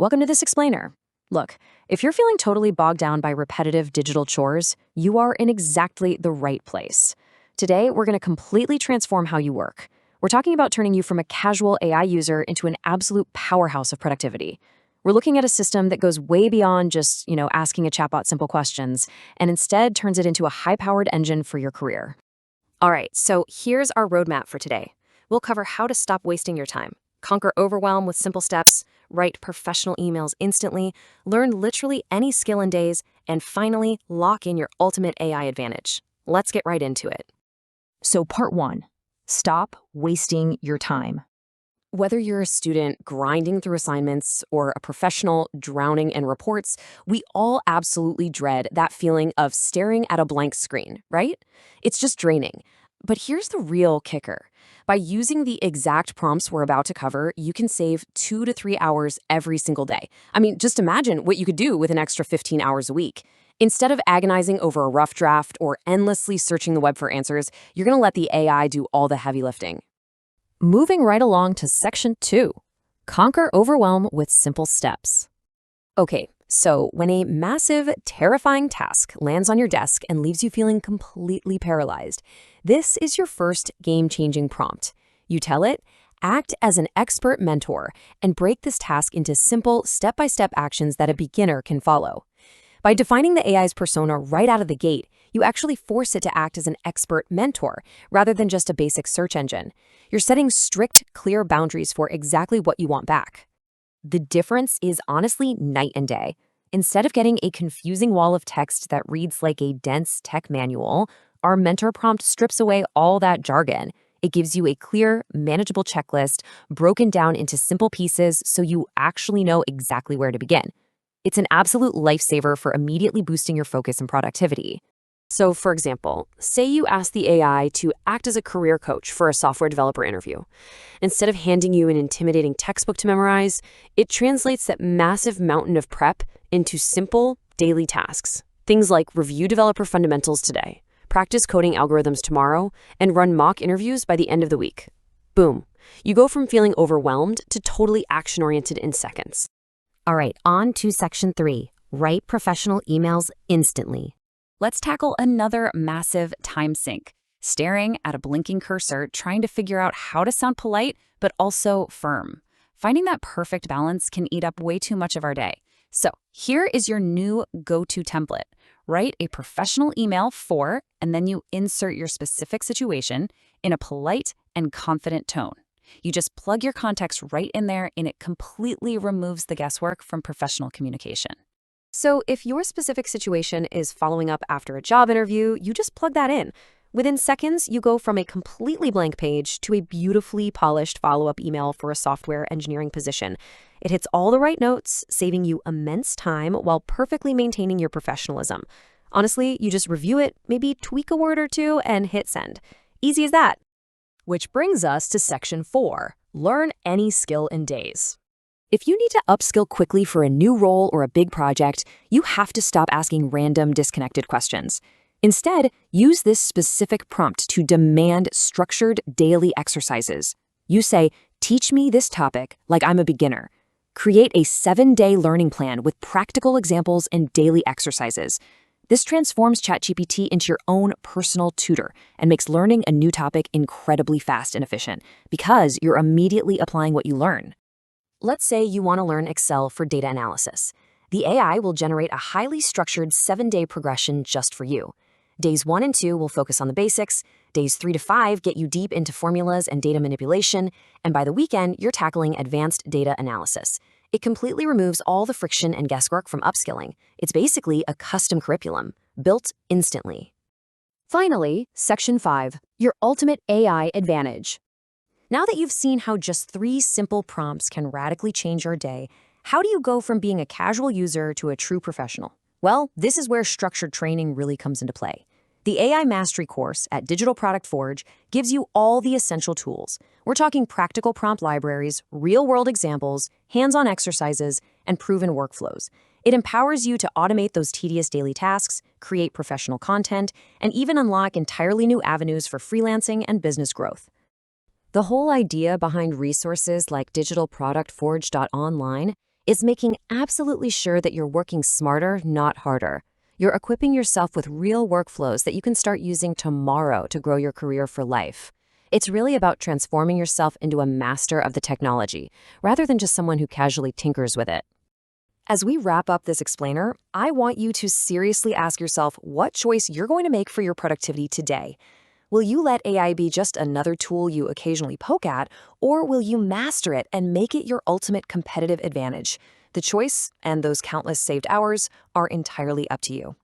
Welcome to This Explainer. Look, if you're feeling totally bogged down by repetitive digital chores, you are in exactly the right place. Today, we're going to completely transform how you work. We're talking about turning you from a casual AI user into an absolute powerhouse of productivity. We're looking at a system that goes way beyond just, asking a chatbot simple questions, and instead turns it into a high-powered engine for your career. All right, so here's our roadmap for today. We'll cover how to stop wasting your time, conquer overwhelm with simple steps, write professional emails instantly, learn literally any skill in days, and finally, lock in your ultimate AI advantage. Let's get right into it. So part 1, stop wasting your time. Whether you're a student grinding through assignments or a professional drowning in reports, we all absolutely dread that feeling of staring at a blank screen, right? It's just draining. But here's the real kicker. By using the exact prompts we're about to cover, you can save 2 to 3 hours every single day. I mean, just imagine what you could do with an extra 15 hours a week. Instead of agonizing over a rough draft or endlessly searching the web for answers, you're going to let the AI do all the heavy lifting. Moving right along to section 2, conquer overwhelm with simple steps. Okay, so when a massive, terrifying task lands on your desk and leaves you feeling completely paralyzed, this is your first game-changing prompt. You tell it, act as an expert mentor and break this task into simple, step-by-step actions that a beginner can follow. By defining the AI's persona right out of the gate, you actually force it to act as an expert mentor rather than just a basic search engine. You're setting strict, clear boundaries for exactly what you want back. The difference is honestly night and day. Instead of getting a confusing wall of text that reads like a dense tech manual, our mentor prompt strips away all that jargon. It gives you a clear, manageable checklist broken down into simple pieces so you actually know exactly where to begin. It's an absolute lifesaver for immediately boosting your focus and productivity. So, for example, say you ask the AI to act as a career coach for a software developer interview. Instead of handing you an intimidating textbook to memorize, it translates that massive mountain of prep into simple, daily tasks. Things like review developer fundamentals today, practice coding algorithms tomorrow, and run mock interviews by the end of the week. Boom. You go from feeling overwhelmed to totally action-oriented in seconds. All right, on to section 3, write professional emails instantly. Let's tackle another massive time sink, staring at a blinking cursor, trying to figure out how to sound polite, but also firm. Finding that perfect balance can eat up way too much of our day. So here is your new go-to template. Write a professional email for, and then you insert your specific situation in a polite and confident tone. You just plug your context right in there, and it completely removes the guesswork from professional communication. So if your specific situation is following up after a job interview, you just plug that in. Within seconds, you go from a completely blank page to a beautifully polished follow-up email for a software engineering position. It hits all the right notes, saving you immense time while perfectly maintaining your professionalism. Honestly, you just review it, maybe tweak a word or two, and hit send. Easy as that. Which brings us to section 4, learn any skill in days. If you need to upskill quickly for a new role or a big project, you have to stop asking random, disconnected questions. Instead, use this specific prompt to demand structured daily exercises. You say, teach me this topic like I'm a beginner. Create a 7-day learning plan with practical examples and daily exercises. This transforms ChatGPT into your own personal tutor and makes learning a new topic incredibly fast and efficient because you're immediately applying what you learn. Let's say you want to learn Excel for data analysis. The AI will generate a highly structured 7-day progression just for you. Days 1 and 2 will focus on the basics. Days 3 to 5 get you deep into formulas and data manipulation. And by the weekend, you're tackling advanced data analysis. It completely removes all the friction and guesswork from upskilling. It's basically a custom curriculum, built instantly. Finally, section 5, your ultimate AI advantage. Now that you've seen how just 3 simple prompts can radically change your day, how do you go from being a casual user to a true professional? Well, this is where structured training really comes into play. The AI Mastery course at Digital Product Forge gives you all the essential tools. We're talking practical prompt libraries, real-world examples, hands-on exercises, and proven workflows. It empowers you to automate those tedious daily tasks, create professional content, and even unlock entirely new avenues for freelancing and business growth. The whole idea behind resources like digitalproductforge.online is making absolutely sure that you're working smarter, not harder. You're equipping yourself with real workflows that you can start using tomorrow to grow your career for life. It's really about transforming yourself into a master of the technology, rather than just someone who casually tinkers with it. As we wrap up this explainer, I want you to seriously ask yourself what choice you're going to make for your productivity today. Will you let AI be just another tool you occasionally poke at, or will you master it and make it your ultimate competitive advantage? The choice, and those countless saved hours, are entirely up to you.